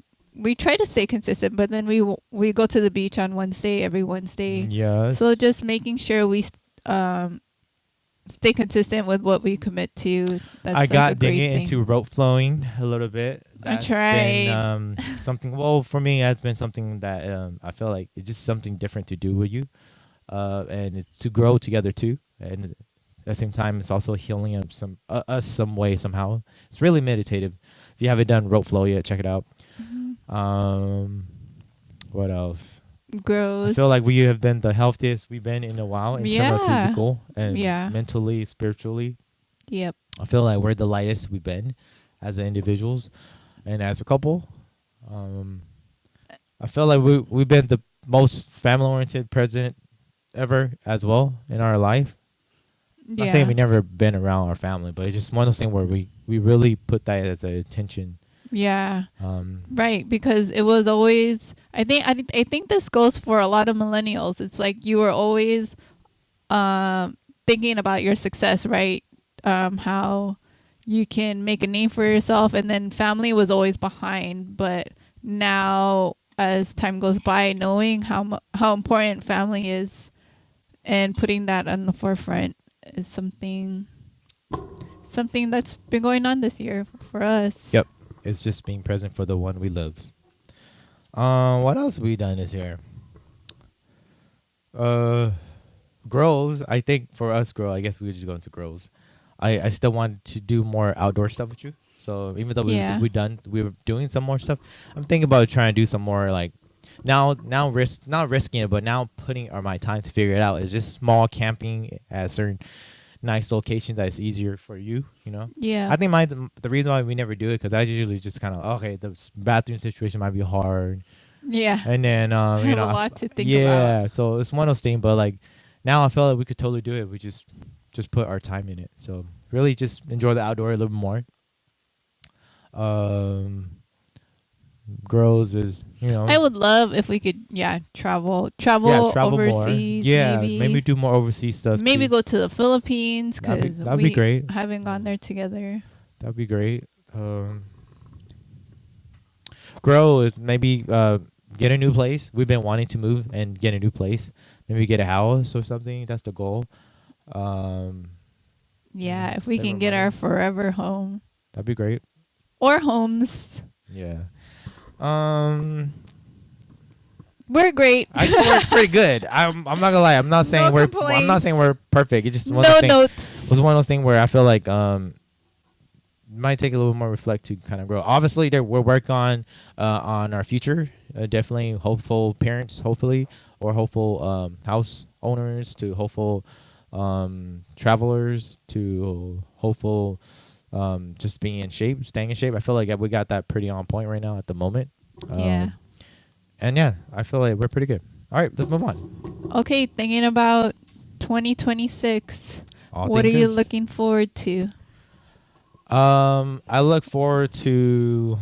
try to stay consistent, but then we go to the beach on Wednesday every Wednesday. Yes. So just making sure we stay consistent with what we commit to. That's I like got a great digging thing. into rope flowing a little bit. I That's tried. been, something. Well, for me, that's been something that I feel like it's just something different to do with you, and it's to grow together too. And at the same time, it's also healing us some way somehow. It's really meditative. If you haven't done rope flow yet, check it out. What else? Gross. I feel like we have been the healthiest we've been in a while in terms of Yeah. physical and Yeah. mentally, spiritually. Yep. I feel like we're the lightest we've been as individuals and as a couple. I feel like we've been the most family-oriented president ever as well in our life. Yeah. Not saying we never been around our family, but it's just one of those things where we really put that as an intention. Yeah. Um, Right, because it was always. I think this goes for a lot of millennials. It's like you were always thinking about your success, right? How you can make a name for yourself, and then family was always behind. But now, as time goes by, knowing how important family is, and putting that on the forefront is something that's been going on this year for us. Yep. It's just being present for the one we loves. What else have we done this year? Grows. I think for us, grow. I guess we were just going to grows. I still want to do more outdoor stuff with you. So even though Yeah. we were doing some more stuff. I'm thinking about trying to do some more like not risking it, but now putting my time to figure it out is just small camping at certain nice locations that's easier for you, you know. Yeah. I think the reason why we never do it because I usually just kind of okay, the bathroom situation might be hard, Yeah. and then I you have know, a lot to think yeah, about. so it's one of those things. But like now, I feel like we could totally do it. We just put our time in it. So really, just enjoy the outdoor a little bit more. Grows is I would love if we could, travel travel overseas. more. Yeah, maybe do more overseas stuff. Maybe too. go to the Philippines because That'd be great. haven't gone there together. That'd be great. Grow is maybe get a new place. We've been wanting to move and get a new place. Maybe get a house or something. That's the goal. Yeah, if we save can our get money. our forever home That'd be great. or homes, Yeah. we're great. I think we're pretty good. I'm not gonna lie. I'm not saying No we're complaints. perfect. It's just one of No those things. notes. It was one of those things where I feel like might take a little more reflect to kind of grow. Obviously, we're working on our future. Definitely hopeful parents, hopefully, or hopeful house owners to hopeful travelers to hopeful just being in shape, staying in shape. I feel like we got that pretty on point right now at the moment. Yeah. And yeah, I feel like we're pretty good. All right, let's move on. Okay, thinking about 2026. All What are you thinkers. looking forward to? I look forward to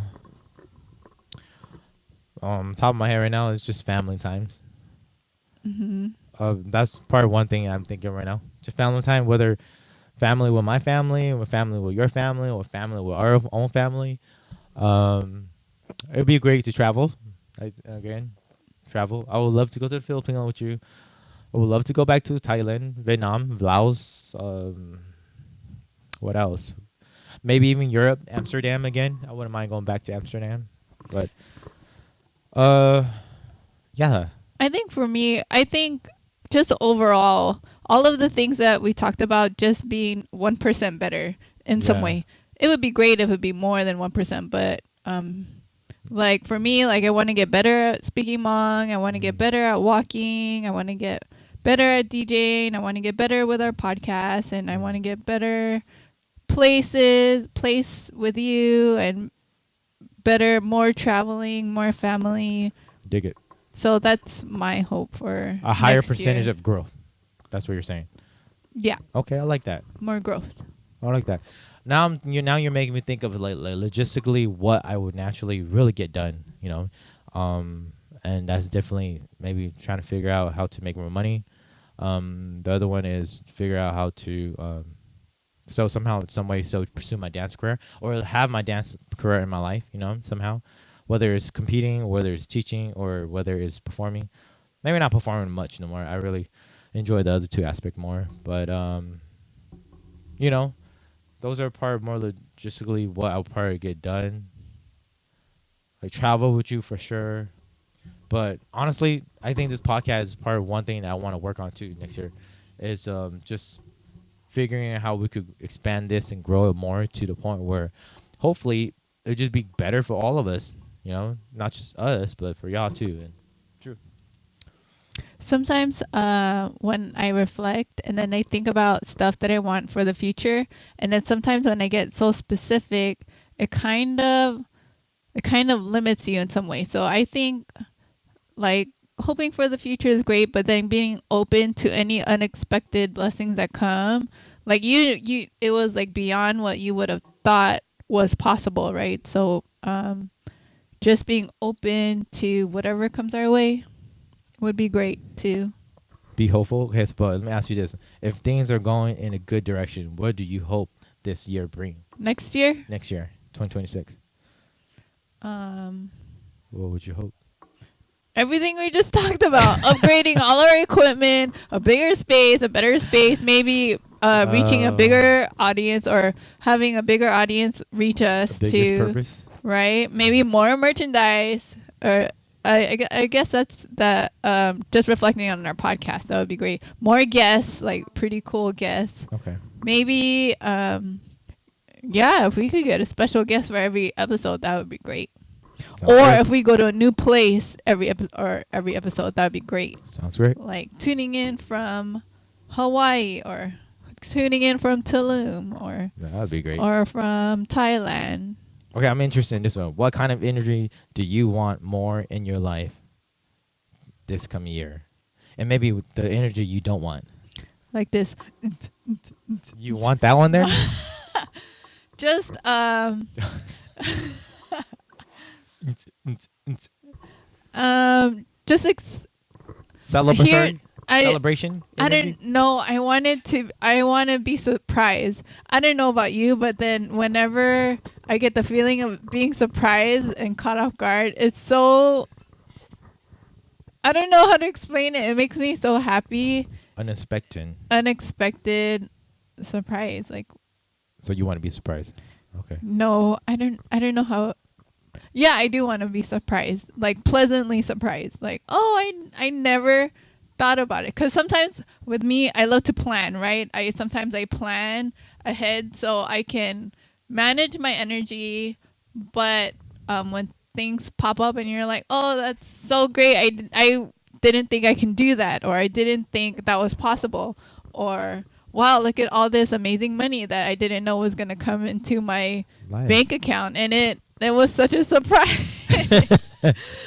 top of my head right now is just family times. Hmm. That's probably one thing I'm thinking right now. Just family time, whether family with my family, or family with your family, or family with our own family. It'd be great to travel. Travel. I would love to go to the Philippines with you. I would love to go back to Thailand, Vietnam, Laos. What else? Maybe even Europe, Amsterdam again. I wouldn't mind going back to Amsterdam. But yeah. I think for me, just overall, all of the things that we talked about just being 1% better in some Yeah. way. It would be great if it would be more than 1%, but like for me, like I want to get better at speaking Hmong. I want to get better at walking. I want to get better at DJing. I want to get better with our podcast, and I want to get better place with you, and more traveling, more family. Dig it. So that's my hope for A higher next percentage year. of growth. That's what you're saying. Yeah, Okay, I like that. more growth. I like that. Now you're making me think of like logistically what I would naturally really get done, you know, and that's definitely maybe trying to figure out how to make more money. The other one is figure out how to so somehow, some way, so pursue my dance career or have my dance career in my life. Somehow, whether it's competing, whether it's teaching, or whether it's performing. Maybe not performing much no more. I really enjoy the other two aspects more, but you know, those are part more logistically what I'll probably get done. Like travel with you for sure. But honestly, I think this podcast is part of one thing that I want to work on too next year is just figuring out how we could expand this and grow it more to the point where hopefully it'll just be better for all of us, not just us, but for y'all too. And true. Sometimes when I reflect and then I think about stuff that I want for the future, and then sometimes when I get so specific, it kind of limits you in some way. So I think like hoping for the future is great, but then being open to any unexpected blessings that come, like you it was like beyond what you would have thought was possible, right? So just being open to whatever comes our way would be great too. Be hopeful. Okay, but let me ask you this: if things are going in a good direction, what do you hope this year bring? Next year? Next year, 2026. What would you hope? Everything we just talked about. Upgrading all our equipment, a bigger space, a better space, maybe reaching a bigger audience or having a bigger audience reach us to purpose. Right? Maybe more merchandise, or I guess that's that. Just reflecting on our podcast, that would be great. More guests, like pretty cool guests. Okay. Maybe yeah, if we could get a special guest for every episode, that would be great. Sounds Or great. if we go to a new place every episode, that would be great. Sounds great. Like tuning in from Hawaii or tuning in from Tulum or Yeah, that would be great. or from Thailand. Okay, I'm interested in this one. What kind of energy do you want more in your life this coming year? And maybe the energy you don't want. Like this. You want that one there? Just just Celebratory? I Celebration? I energy? don't know. I want to be surprised. I don't know about you, but then whenever I get the feeling of being surprised and caught off guard, it's so, I don't know how to explain it. It makes me so happy. Unexpected surprise. Like, So you want to be surprised? Okay. no, I don't know how. Yeah, I do want to be surprised, like pleasantly surprised. Like, oh, I never thought about it. Because sometimes with me, I love to plan, right? Sometimes I plan ahead so I can manage my energy. But when things pop up and you're like, oh, that's so great. I didn't think I can do that, or I didn't think that was possible, or wow, look at all this amazing money that I didn't know was going to come into my bank account. And it was such a surprise.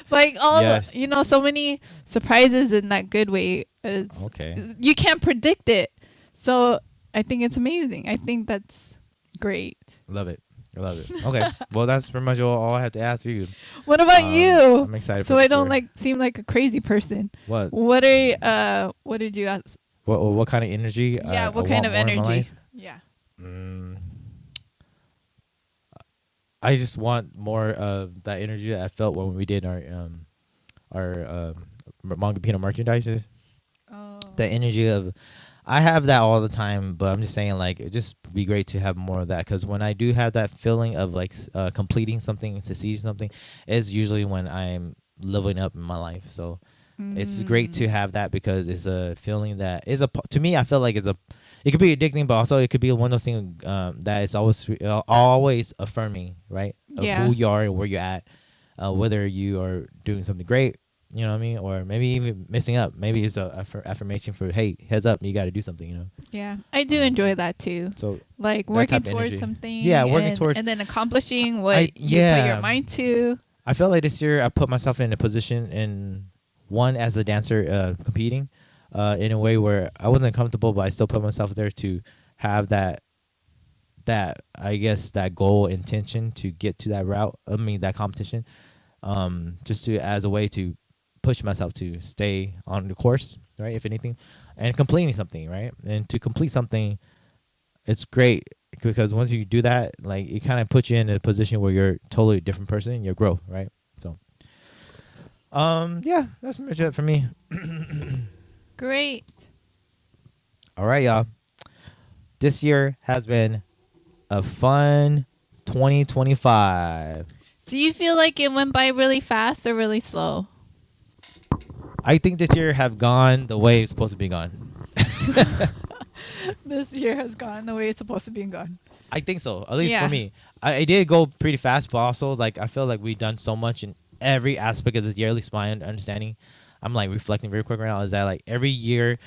Like Yes. so many surprises in that good way. Okay. You can't predict it. So I think it's amazing. I think that's great. Love it. I love it. Okay. Well, that's pretty much all I have to ask you. What about you? I'm excited So for I this don't year. seem like a crazy person. What? What did you ask? What kind of energy? Yeah, what I kind want of more in my energy? life? Yeah. I just want more of that energy that I felt when we did our Hmongipino merchandises. Oh. The energy of, I have that all the time, but I'm just saying like it just be great to have more of that, because when I do have that feeling of like completing something, succeeding something, is usually when I'm leveling up in my life. So it's great to have that, because it's a feeling that is to me. I feel like it could be addicting, but also it could be one of those things that is always affirming, right? Of Yeah. who you are and where you're at, whether you are doing something great, you know what I mean, or maybe even messing up. Maybe it's a affirmation for, hey, heads up, you got to do something, you know. Yeah, I do enjoy that too. So Like that working type of towards energy. something. Yeah, working towards- and then accomplishing what you put yeah. your mind to. I felt like this year I put myself in a position as a dancer competing in a way where I wasn't comfortable, but I still put myself there to have that I guess that goal intention to get to that route. I mean that competition, just to as a way to push myself to stay on the course, right? If anything, and completing something, right? And to complete something, it's great because once you do that, like it kind of puts you in a position where you're a totally different person and you grow, right? So, yeah, that's pretty much it for me. Great. All right, y'all. This year has been a fun 2025. Do you feel like it went by really fast or really slow? I think this year have gone the way it's supposed to be gone. This year has gone the way it's supposed to be gone. I think so, at least Yeah. for me. I did go pretty fast, but also like I feel like we've done so much in every aspect of this year. At least my understanding. I'm like reflecting very quick right now. Is that like every year,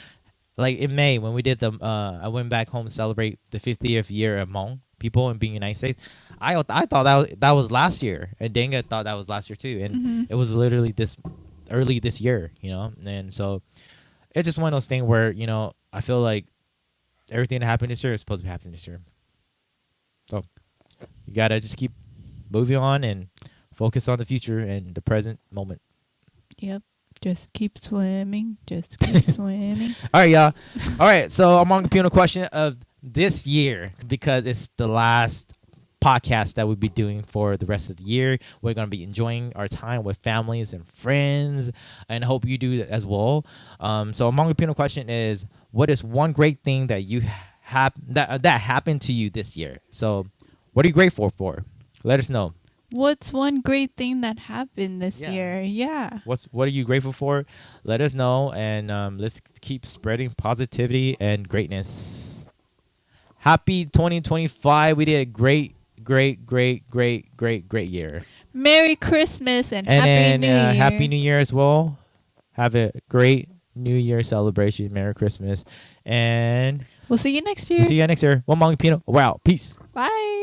like in May when we did the, I went back home to celebrate the 50th year of Hmong people and being in the United States. I thought that was last year, and Danga thought that was last year too, and it was literally this early this year, you know. And so it's just one of those things where, you know, I feel like everything that happened this year is supposed to be happening this year. So you gotta just keep moving on and focus on the future and the present moment. Yep. Just keep swimming. Just keep swimming. All right, y'all. All right, so I'm on Hmongipino question of this year because it's the last podcast that we'll be doing for the rest of the year. We're going to be enjoying our time with families and friends, and I hope you do that as well. So Hmongipino question is, what is one great thing that you that happened to you this year? So what are you grateful for? Let us know. What's one great thing that happened this Yeah. year? Yeah. What are you grateful for? Let us know, and let's keep spreading positivity and greatness. Happy 2025. We did a great year. Merry Christmas and And Happy then New Year. Happy New Year as well. Have a great New Year celebration. Merry Christmas. And We'll see you next year. we'll see you next year. One Hmongipino. Wow. Peace. Bye.